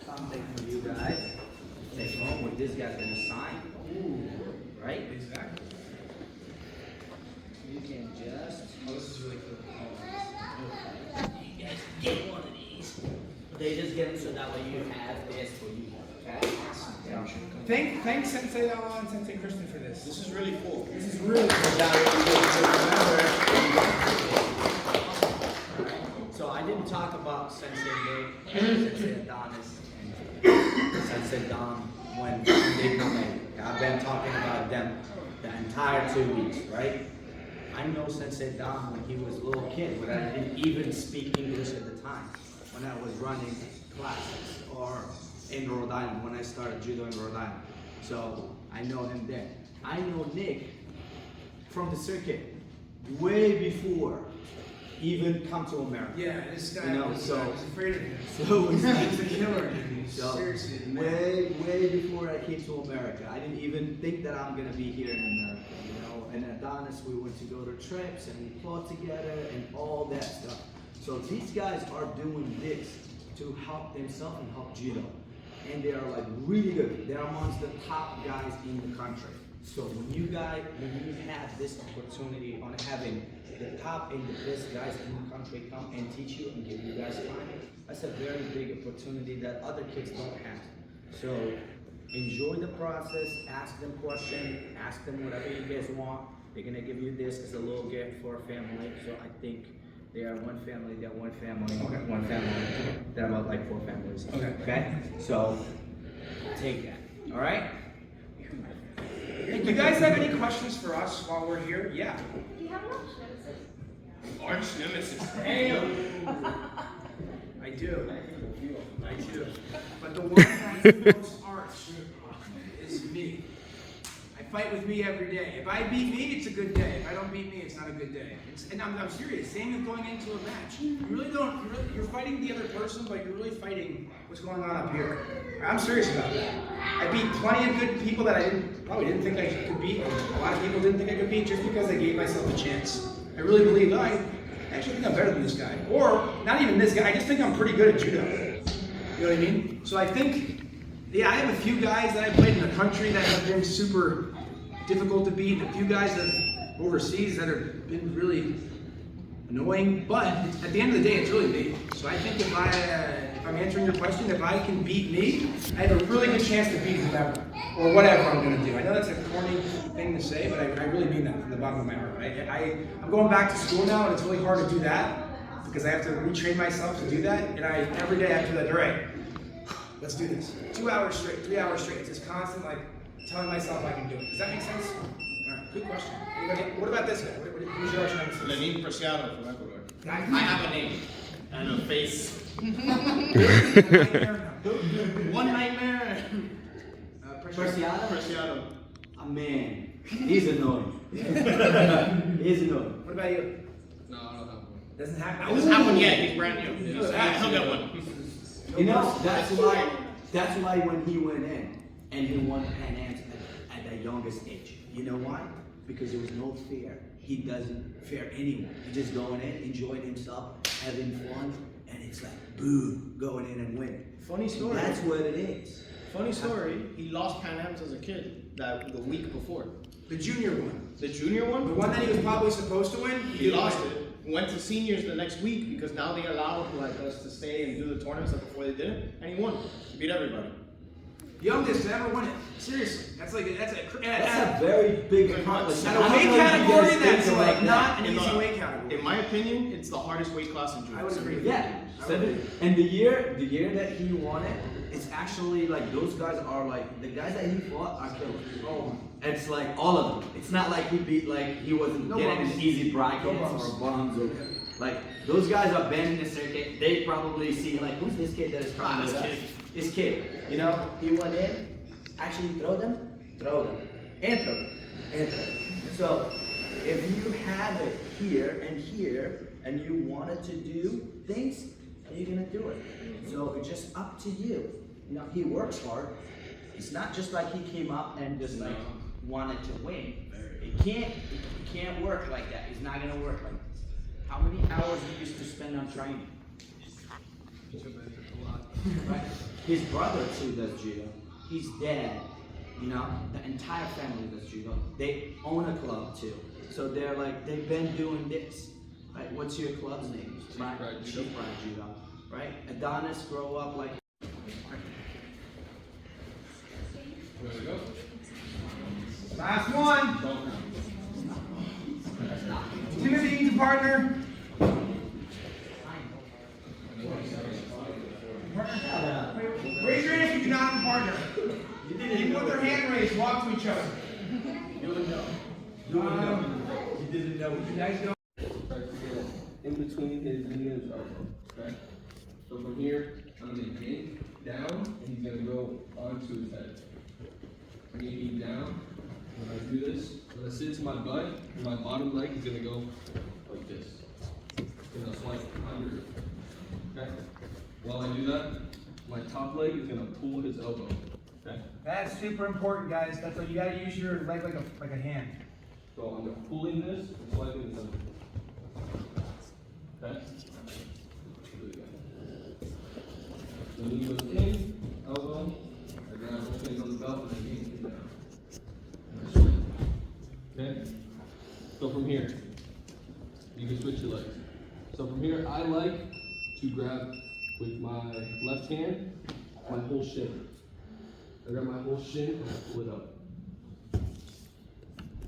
Something for you guys. Take home what this guy's gonna sign. Right? Exactly. You can just. Oh, this is really cool. You guys get one of these. They just get them so that way you have this for you. Okay? Yeah. Thanks Sensei Dalla and Sensei Kristen for this. This is really cool. This is really cool. So I didn't talk about Sensei Nick, Sensei Adonis, and Sensei Dom when they come in. I've been talking about them the entire 2 weeks, right? I know Sensei Dom when he was a little kid, when I didn't even speak English at the time, when I was running classes, or in Rhode Island, when I started judo in Rhode Island. So I know him then. I know Nick from the circuit way before even come to America. Yeah, this guy I was afraid of him. So He's a killer, dude. So, Seriously, man. way before I came to America, I didn't even think that I'm gonna be here in America, you know. And Adonis, we went to go to trips and we fought together and all that stuff. So these guys are doing this to help themselves and help judo, and they are like really good. They're amongst the top guys in the country. So when you have this opportunity on having the top and the best guys in the country come and teach you and give you guys time, that's a very big opportunity that other kids don't have. So enjoy the process, ask them questions, ask them whatever you guys want. They're gonna give you this as a little gift for a family. So I think they are one family, they're one family, Okay. one family. They're about like 4 families. Okay. Okay? So take that. All right? Hey, do you guys have any questions for us while we're here? Yeah. Do you have an arch nemesis? Arch nemesis. Damn. I do. I do. But the one that's most arch is me. I fight with me every day. If I beat me, it's a good day. If I don't beat me, it's not a good day. And I'm serious. Same as going into a match. You really don't. You're fighting the other person, but you're really fighting what's going on up here. I'm serious about that. I beat plenty of good people that I probably didn't think I could beat. A lot of people didn't think I could beat just because I gave myself a chance. I really believe I actually think I'm better than this guy, or not even this guy. I just think I'm pretty good at judo. You know what I mean? So I think, yeah, I have a few guys that I played in the country that have been super difficult to beat. A few guys that overseas that have been really annoying. But at the end of the day, it's really me. So I think if I'm answering your question, if I can beat me, I have a really good chance to beat whoever or whatever I'm going to do. I know that's a corny thing to say, but I really mean that from the bottom of my heart. I'm going back to school now, and it's really hard to do that because I have to retrain myself to do that. And every day I do that. All right, let's do this. 2 hours straight, 3 hours straight. It's just constant, like telling myself I can do it. Does that make sense? All right, good question. Anybody, what about this guy? Who's your arch nemesis? Lenin Preciado from Ecuador. I have a name and a face. One nightmare. Preciado? Preciado. Ah, man, he's annoying. He's annoying. What about you? No, I don't have one. Doesn't happen. I doesn't have one yet. He's brand new. Yeah. So I still got one. You know, that's why when he went in and he won Pan Ams at the youngest age. You know why? Because there was no fear. He doesn't fear anyone. He's just going in, enjoying himself, having fun, and it's like, boom, going in and winning. Funny story. That's what it is. Funny story. He lost Pan Ams as a kid the week before. The junior one. The junior The one, one that he was probably supposed to win. he lost it. Went to seniors the next week because now they allowed like us to stay and do the tournaments like before they did it, and he won. He beat everybody. Youngest to ever win it. Seriously. That's a very big accomplishment. at a weight category that's like not an In easy the- weight category. In my opinion, it's the hardest weight class in judo. I would agree. Yeah. And the year that he won it, it's actually like those guys are like the guys that he fought are killers. Oh, It's like all of them. It's not like he wasn't No getting bums. an easy brackets No bums. or bums or like those guys are been in the circuit. They probably see like who's this kid that is trying This to kid. This kid, you know, he went in, actually throw them, and throw them, and throw them. So if you have it here, and you wanted to do things, you're gonna do it. So it's just up to you. You know, he works hard. It's not just like he came up and just like wanted to win. It can't work like that. It's not gonna work like this. How many hours do you used to spend on training? Right? His brother too does judo. His dad, you know, the entire family does judo. They own a club too. So they're like, they've been doing this. Right? What's your club's name? Chief Para Judo. Right? Adonis grow up like. There we go. Last one. Timothy needs a partner. Raise your hand if you're not in partner. People with their hand raised, walk to each other. You would know. You would know. You didn't know. You guys know. In between his knee and his elbow. Okay? So from here, I'm gonna yank down, and he's gonna go onto his head. I'm yanking down. When I do this, when I sit to my butt, and my bottom leg is gonna go like this. And I'll slide under. Okay? While I do that, my top leg is gonna pull his elbow. Okay? That's super important, guys. That's what you gotta use your leg like a hand. So I'm pulling this and sliding this under. Okay? Do it again. The knee goes in, elbow, I grab both things on the belt and I yank it down. And I swing. Okay? So from here, you can switch your legs. So from here, I like to grab with my left hand, my whole shin. I grab my whole shin and I pull it up.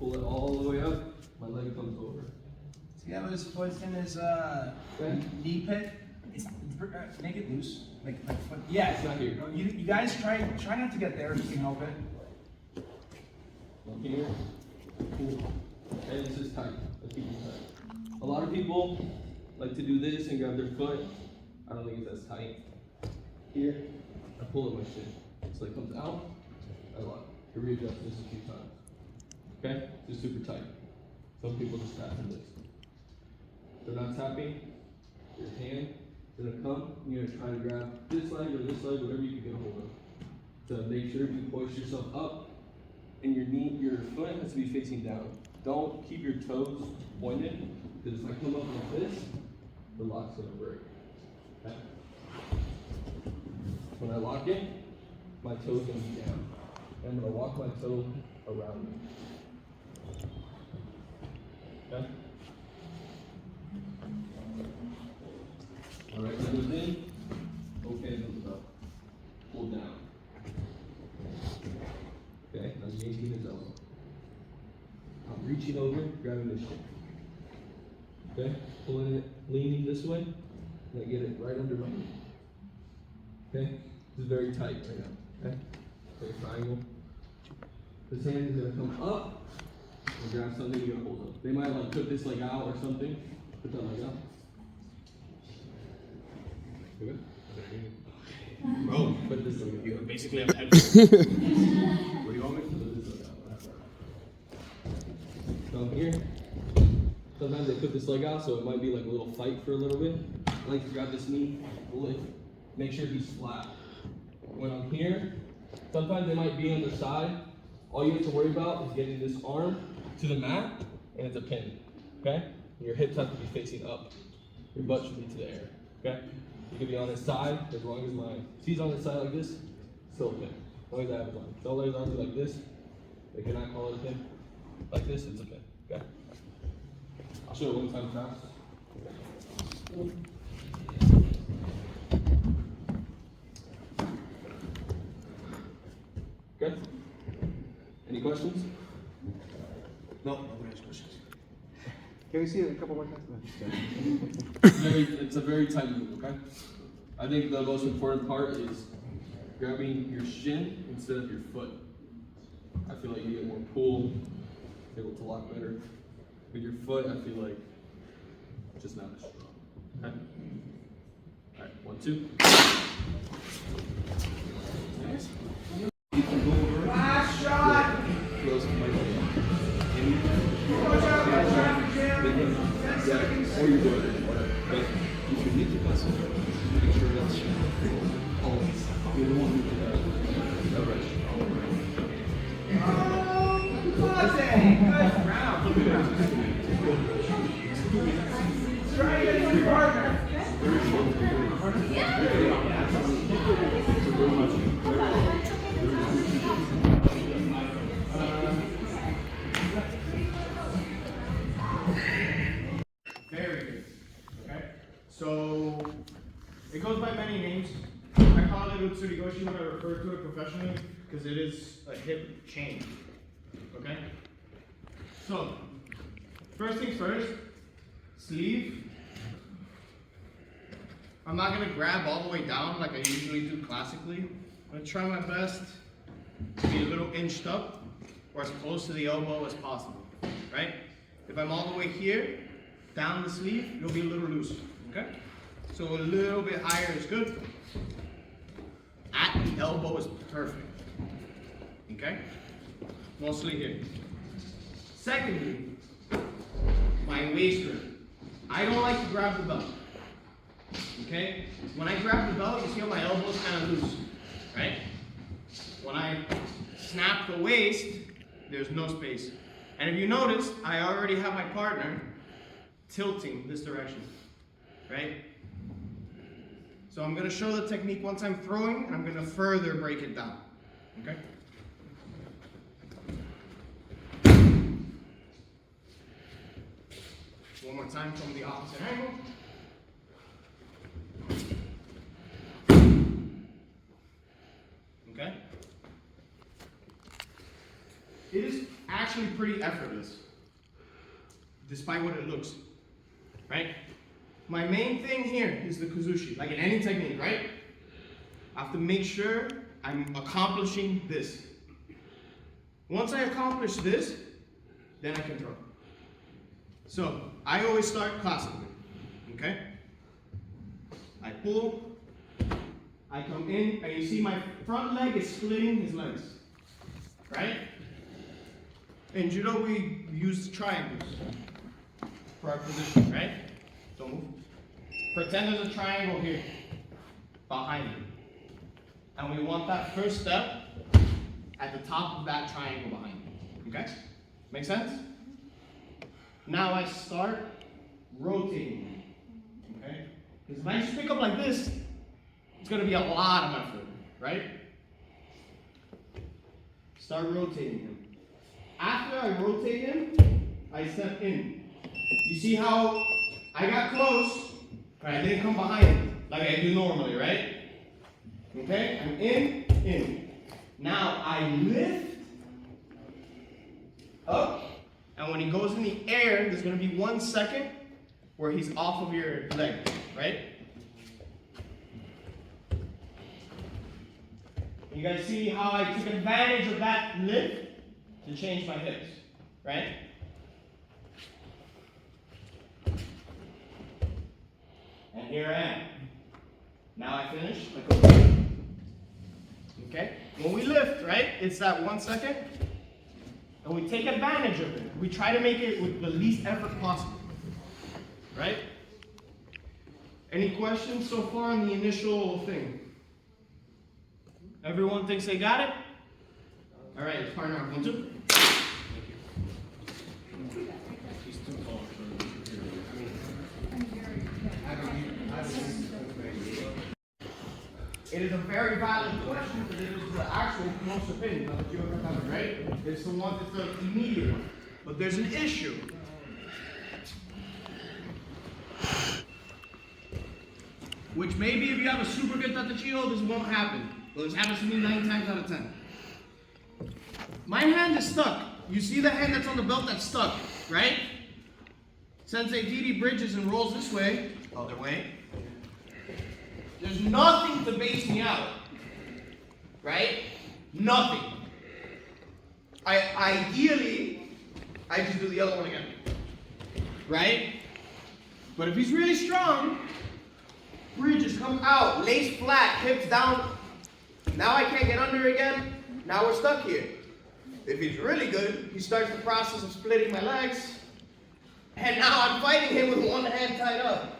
Pull it all the way up, my leg comes over. See how his foot's in his knee pit? Make it loose. Like foot. Yeah, It's not here. You guys try not to get there if you can help it. From here, pull. And this is tight. Let's keep it tight. A lot of people like to do this and grab their foot. I don't think it's as tight. Here, I pull at my shin. So it comes out, I lock. I readjust this a few times. Okay? Just super tight. Some people just tap in this. If they're not tapping, your hand is gonna come, and you're gonna try to grab this leg or this leg, whatever you can get a hold of. To make sure you hoist yourself up, and your foot has to be facing down. Don't keep your toes pointed, because if I come up like this, the lock's gonna break. Okay? When I lock it, my toe's gonna be down. And I'm gonna walk my toe around me. Okay? Alright, leg goes in, both hands on the belt. Pull down. Okay, I'm yanking his elbow. I'm reaching over, grabbing his shin. Okay, pulling it, leaning this way, and I get it right under my knee. Okay, this is very tight right now. Okay, okay, triangle. This hand is gonna come up and grab something you gotta hold up. They might like put this leg out or something. Put that leg out. Good. Bro, Put this leg out. you basically have head. What do you want me to do? This leg out. Come here. Sometimes they put this leg out, so it might be like a little fight for a little bit. I like to grab this knee, pull it, make sure he's flat. When I'm here, sometimes they might be on the side. All you have to worry about is getting this arm to the mat, and it's a pin, okay? Your hips have to be facing up. Your butt should be to the air, okay? You can be on his side, as long as if he's on his side like this, still a pin. As long as I have his arm. Don't let his arm be like this. They cannot call it a pin. Like this, it's a pin, okay? I'll show it one time fast. Okay? Any questions? No, nobody has questions. Can we see it a couple more times? It's a very tight move, okay? I think the most important part is grabbing your shin instead of your foot. I feel like you get more pull, able to lock better. With your foot, I feel like just not as strong. Okay? Alright, 1, 2. Nice. Last shot. Close to my Watch out, guys. Traffic jam. 10 seconds. or you're doing it, whatever. But if you need to pass it, make sure that's always. You don't want to do that. Alright. Good round. Try to get a new partner. Very good. Okay? So, it goes by many names. I call it Utsurigoshi when I refer to it professionally because it is a hip chain. Okay? So, first things first, sleeve. I'm not going to grab all the way down like I usually do classically. I'm going to try my best to be a little inched up or as close to the elbow as possible. Right? If I'm all the way here, down the sleeve, it'll be a little loose. Okay? So a little bit higher is good. At the elbow is perfect. Okay? Mostly here. Secondly, my waist grip. I don't like to grab the belt. Okay? When I grab the belt, you see how my elbow is kind of loose. Right? When I snap the waist, there's no space. And if you notice, I already have my partner tilting this direction. Right? So I'm going to show the technique once I'm throwing, and I'm going to further break it down. Okay? One more time from the opposite angle. Okay? It is actually pretty effortless, despite what it looks. Right? My main thing here is the kuzushi, like in any technique, right? I have to make sure I'm accomplishing this. Once I accomplish this, then I can throw. So, I always start classically, okay? I pull, I come in, and you see my front leg is splitting his legs, right? In judo, we use triangles for our position, right? Don't move. Pretend there's a triangle here, behind you. And we want that first step at the top of that triangle behind you, okay? Make sense? Now I start rotating, okay? Because if I just pick up like this, it's gonna be a lot of effort, right? Start rotating him. After I rotate him, I step in. You see how I got close, but I didn't come behind him like I do normally, right? Okay, I'm in. Now I lift up, and when he goes in the air, there's gonna be 1 second where he's off of your leg, right? You guys see how I took advantage of that lift to change my hips, right? And here I am. Now I finish. Okay? When we lift, right, it's that 1 second, and we take advantage of it. We try to make it with the least effort possible, right? Any questions so far on the initial thing? Everyone thinks they got it? All right, let's partner up. 1, 2. He's too tall It is a very valid question, but it is the actual most opinion of the judo kata, right? It's the one that's the immediate one. But there's an issue. Which maybe if you have a super good tatachiho, this won't happen. But this happens to me 9 times out of 10. My hand is stuck. You see the hand that's on the belt that's stuck, right? Sensei Didi bridges and rolls this way, other way. There's nothing to base me out, right? Nothing. Ideally, I just do the other one again, right? But if he's really strong, bridges come out, lace flat, hips down. Now I can't get under again. Now we're stuck here. If he's really good, he starts the process of splitting my legs. And now I'm fighting him with one hand tied up,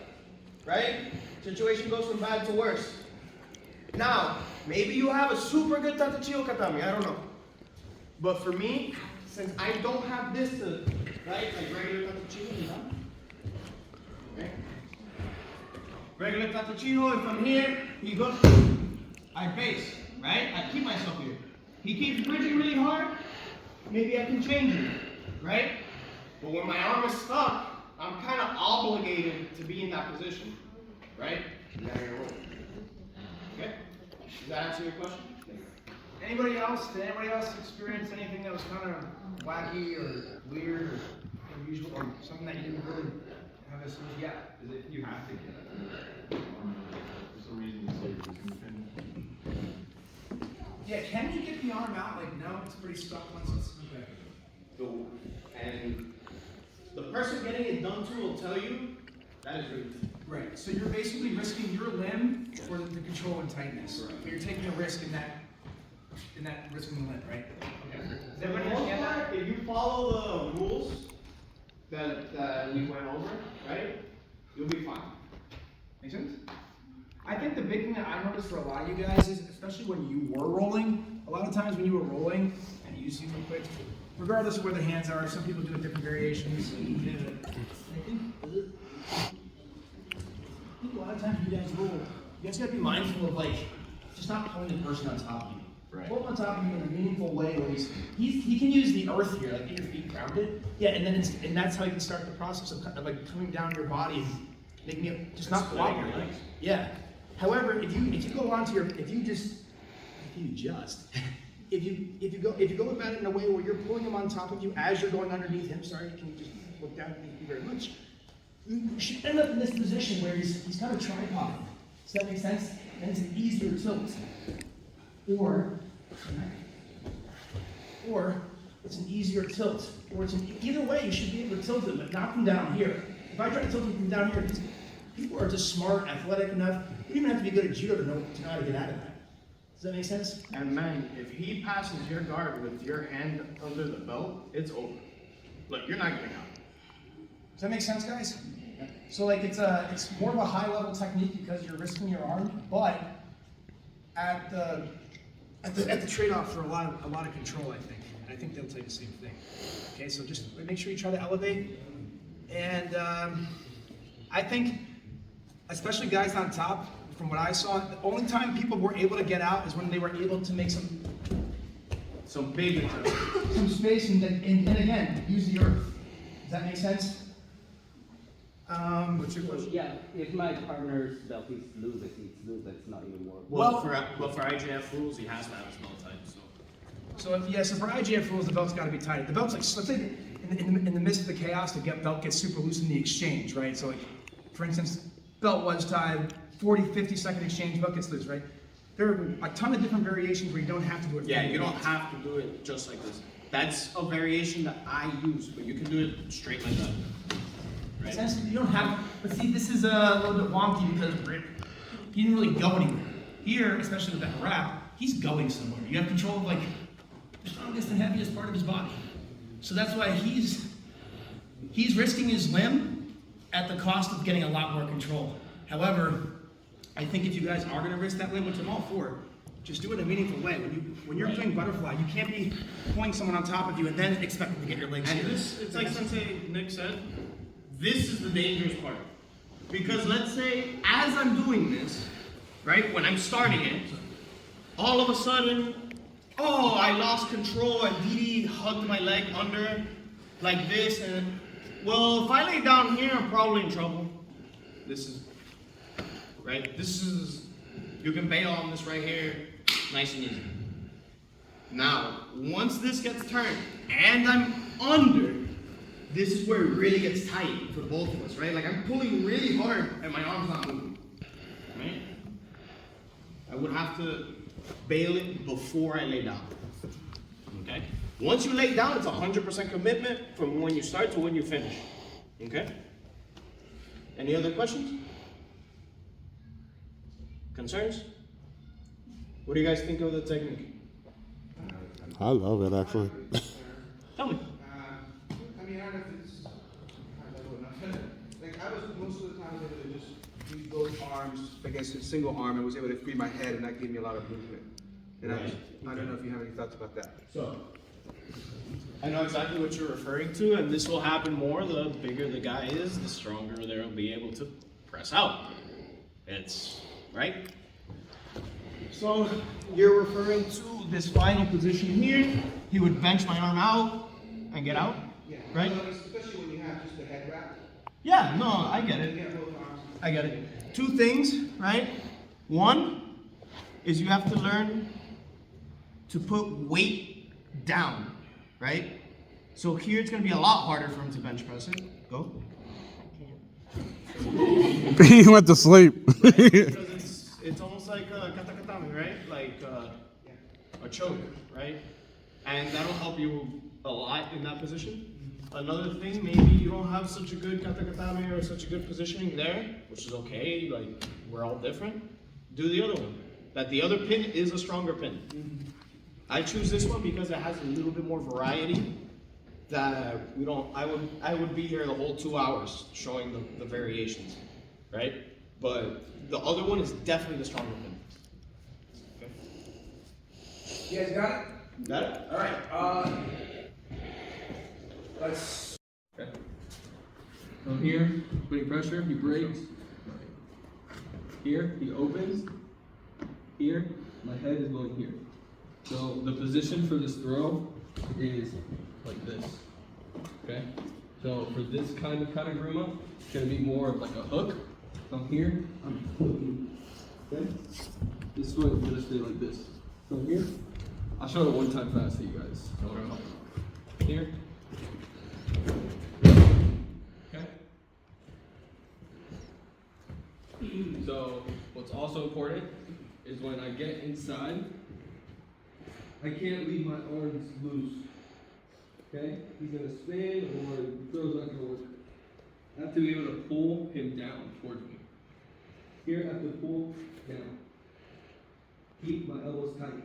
right? Situation goes from bad to worse. Now, maybe you have a super good tatachiho katami, I don't know. But for me, since I don't have this to, right, like regular tatachiho, okay? Regular Tatachino, if I'm here, he goes, I base, right? I keep myself here. He keeps bridging really hard, maybe I can change it, right? But when my arm is stuck, I'm kind of obligated to be in that position, right? Okay? Does that answer your question? Anybody else? Did anybody else experience anything that was kind of wacky or weird or unusual or something that you didn't really have a solution? Yeah. Is it you have to get it? There's a reason you say you can finish. Yeah, can you get the arm out? Like, no, it's pretty stuck once it's okay. And the person getting it done to will tell you that is really Right. So you're basically risking your limb for the control and tightness. Right. You're taking a risk in that risking the limb, right? Okay. Does everybody understand that? if you follow the rules that we went over, right, you'll be fine. Make sense? I think the big thing that I noticed for a lot of you guys is, especially when you were rolling, a lot of times when you were rolling, and you see real quick, regardless of where the hands are, some people do it different variations. I think a lot of times when you guys roll, you guys gotta be mindful of like, just not pulling the person on top of you. Right. Pull him on top of you in a meaningful way where he can use the earth here, like get your feet grounded. Yeah, and then and that's how you can start the process of like coming down your body and making it just not cooperate. Yeah. However, if you go onto your if you go about it in a way where you're pulling him on top of you as you're going underneath him, sorry, can you just look down underneath you very much? You should end up in this position where he's kind of tripod. Does that make sense? And it's an easier tilt. Or it's an easier tilt. Or either way, you should be able to tilt him, but not from down here. If I try to tilt him from down here, people are just smart, athletic enough. You don't even have to be good at judo to know how to get out of that. Does that make sense? And man, if he passes your guard with your hand under the belt, it's over. Look, you're not getting out. Does that make sense, guys? So like it's more of a high level technique because you're risking your arm, but at the trade-off for a lot of control, I think. And I think they'll tell you the same thing. Okay, so just make sure you try to elevate. And I think, especially guys on top, from what I saw, the only time people were able to get out is when they were able to make some big some space and again use the earth. Does that make sense? What's your question? Yeah, if my partner's belt is loose, it's not even work. Well, for IGF rules, he has to have his belt tight. So for IGF rules, the belt's got to be tight. The belt's like, let's say in the midst of the chaos, the belt gets super loose in the exchange, right? So like, for instance, belt was tied, 40, 50 second exchange, belt gets loose, right? There are a ton of different variations where you don't have to do it. Yeah, you don't have to do it just like this. That's a variation that I use, but you can do it straight like that. Right? Essentially, you don't have, but see, this is a little bit wonky because he didn't really go anywhere. Here, especially with that wrap, he's going somewhere. You have control of like the strongest and heaviest part of his body. So that's why he's risking his limb at the cost of getting a lot more control. However, I think if you guys are gonna risk that limb, which I'm all for, just do it in a meaningful way. When you're doing butterfly, you can't be pulling someone on top of you and then expecting to get your legs And here. it's like Sensei Nick said, this is the dangerous part. Because let's say, as I'm doing this, right, when I'm starting it, all of a sudden, oh, I lost control and Didi hugged my leg under like this, and well, if I lay down here, I'm probably in trouble. This is, right, you can bail on this right here, nice and easy. Now, once this gets turned and I'm under, this is where it really gets tight for both of us, right? Like I'm pulling really hard and my arm's not moving, right? I would have to bail it before I lay down, okay? Once you lay down, it's 100% commitment from when you start to when you finish, okay? Any other questions? Concerns? What do you guys think of the technique? I love it actually. Tell me. I mean, I don't know if it's like I was most of the time able to just use both arms against a single arm and was able to free my head, and that gave me a lot of movement. And I don't know if you have any thoughts about that. So, I know exactly what you're referring to, and this will happen more the bigger the guy is, the stronger they'll be able to press out. It's right. So you're referring to this final position here. He would bench my arm out and get out, Yeah. right? Especially when you have just the head wrap. Yeah, no, I get You it. get both arms. I get it. Two things, right? One is you have to learn to put weight down, right? So here it's gonna be a lot harder for him to bench press it. Go. He went to sleep. Because it's almost like a katakatame, right? Like a choke, right? And that'll help you a lot in that position. Another thing, maybe you don't have such a good katakatame or such a good positioning there, which is okay, like we're all different. Do the other one. That the other pin is a stronger pin. I choose this one because it has a little bit more variety. That we don't. I would be here the whole 2 hours showing the variations, right? But the other one is definitely the stronger pin. Okay. You guys got it? Got it? All right. Let's. Okay. From here, putting pressure, he breaks. Here, he opens. Here, my head is going here. So the position for this throw is like this. Okay? So for this kind of kataguruma, it's gonna be more of like a hook. From here, I'm hooking. Okay? This is going to stay like this. From here, I'll show it one time fast to you guys. Here. Okay? So what's also important is when I get inside, I can't leave my arms loose. Okay? He's gonna spin or the throw's not gonna work. I have to be able to pull him down towards me. Here I have to pull down. Keep my elbows tight.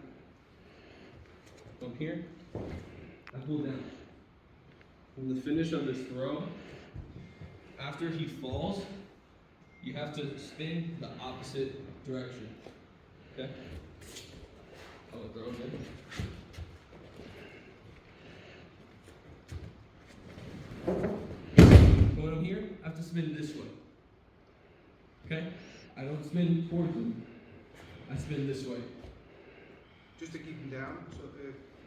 From here, I pull down. In the finish of this throw, after he falls, you have to spin the opposite direction. Okay? Oh, throw again. When I'm here, I have to spin this way. Okay? I don't spin towards him. I spin this way. Just to keep them down. So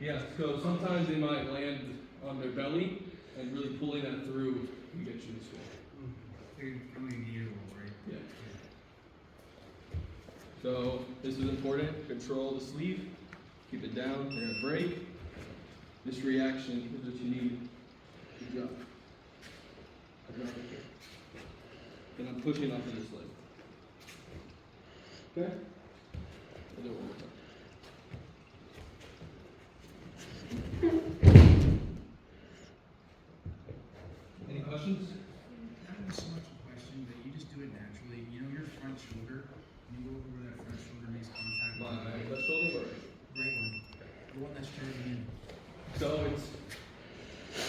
Yeah, so sometimes they might land on their belly, and really pulling that through can get you this way. Yeah. So this is important. Control the sleeve. Keep it down. You're gonna break. This reaction is what you need. Good job. I drop it here. Then I'm pushing off of this leg. Okay? I'll do it one more time. Any questions? Not so much a question, but you just do it naturally. You know your front shoulder. Can you go over where that front shoulder makes contact? My left shoulder or right? Right one. The one that's charging in. So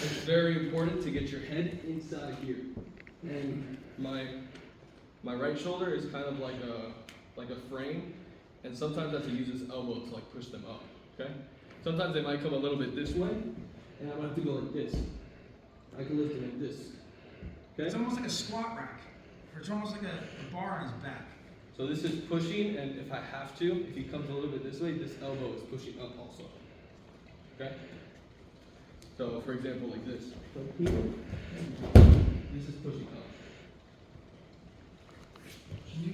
it's very important to get your head inside here. And my right shoulder is kind of like a frame, and sometimes I have to use this elbow to like push them up. Okay? Sometimes they might come a little bit this way, and I'm gonna have to go like this. I can lift it like this. Okay? It's almost like a squat rack. Or it's almost like a bar on his back. So this is pushing, and if I have to, if he comes a little bit this way, this elbow is pushing up also. Okay? So for example, like this. From here, this is pushing up. Can you,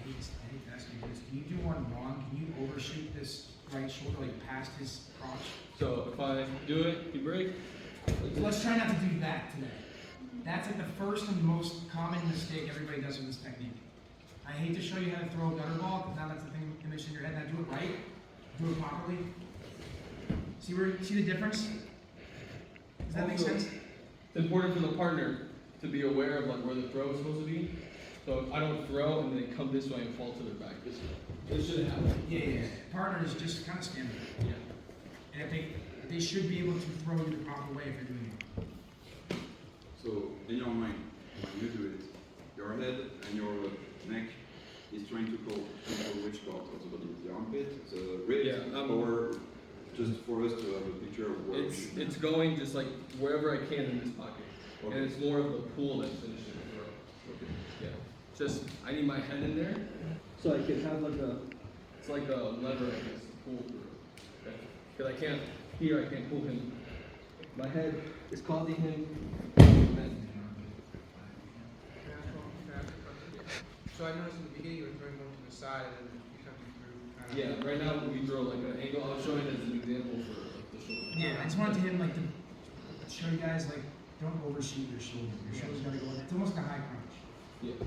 I hate to ask you this, can you do one wrong? Can you overshoot this right shoulder like past his crotch? So if I do it, you break. Let's try not to do that today. That's like the first and most common mistake everybody does with this technique. I hate to show you how to throw a gutter ball, because now that's the thing image in your head. Now do it right, do it properly. See the difference? Does that make Also, sense? It's important for the partner to be aware of like where the throw is supposed to be. So if I don't throw and they come this way and fall to their back this way. It shouldn't happen. Yeah. Partners just kind of stand there. Yeah. And if they should be able to throw you the proper way if you're doing it. So in your mind, when you do it, your head and your neck is trying to control which part of the body? The armpit, the ribs, Yeah, or just for us to have a picture of where It's going just like wherever I can in this pocket. Okay. And it's more of the pull that finishes the throw. Okay. Yeah. just, I need my head in there, so I can have it's like a lever, I guess, to pull through. Okay? Because I can't pull him. My head is causing him. So I noticed in the beginning you were throwing more to the side and then you coming through. Yeah, right now when we throw like an angle, I'll show it as an example for the shoulder. Yeah, I just wanted to hit him like to show you guys like don't overshoot your shoulder. Your shoulder's gotta go in. It's almost like a high crunch. Yeah.